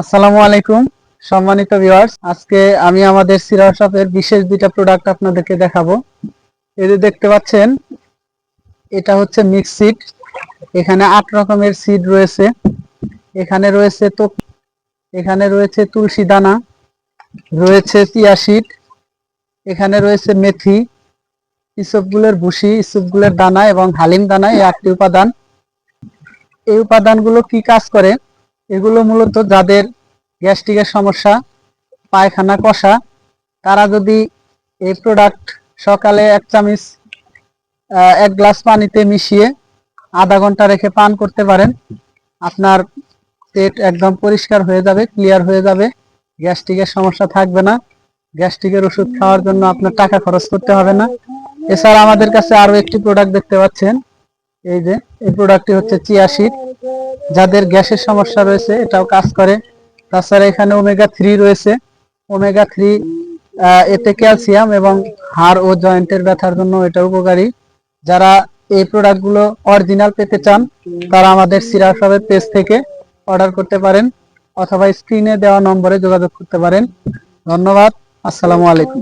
আসসালামু আলাইকুম সম্মানিত ভিউয়ার্স, আজকে আমি আমাদের সিরা শপের বিশেষ দুইটা প্রোডাক্ট আপনাদেরকে দেখাবো। এই যে দেখতে পাচ্ছেন, এটা হচ্ছে মিক্স সিড। এখানে 8 রকমের সিড রয়েছে। এখানে রয়েছে তো এখানে রয়েছে তুলসী দানা, রয়েছে চিয়া সিড, এখানে রয়েছে মেথি, ইসবগুলের ভুসি, ইসবগুলের দানা এবং হালিম দানা। এই 8টি উপাদান। এই উপাদানগুলো কি কাজ করে? এগুলো মূলত যাদের গ্যাস্ট্রিকের সমস্যা, পায়খানা কষা, তারা যদি এই প্রোডাক্ট সকালে 1 চামচ 1 গ্লাস পানিতে মিশিয়ে আধা ঘন্টা রেখে পান করতে পারেন, আপনার পেট একদম পরিষ্কার হয়ে যাবে, ক্লিয়ার হয়ে যাবে, গ্যাস্ট্রিকের সমস্যা থাকবে না। গ্যাস্ট্রিকের ওষুধ খাওয়ার জন্য আপনার টাকা খরচ করতে হবে না। এছাড়া আমাদের কাছে আরো একটি প্রোডাক্ট দেখতে পাচ্ছেন, এই যে এই প্রোডাক্টটি হচ্ছে চিয়া সিড। যাদের গ্যাসের সমস্যা রয়েছে এটাও কাজ করে। তাছাড়া এখানে ওমেগা 3 রয়েছে। ওমেগা 3 এতে ক্যালসিয়াম এবং হাড় ও জয়েন্টের ব্যথার জন্য এটা উপকারী। যারা এই প্রোডাক্টগুলো অরিজিনাল পেতে চান তারা আমাদের সিরা শপের পেজ থেকে অর্ডার করতে পারেন অথবা স্ক্রিনে দেওয়া নম্বরে যোগাযোগ করতে পারেন। ধন্যবাদ। আসসালামু আলাইকুম।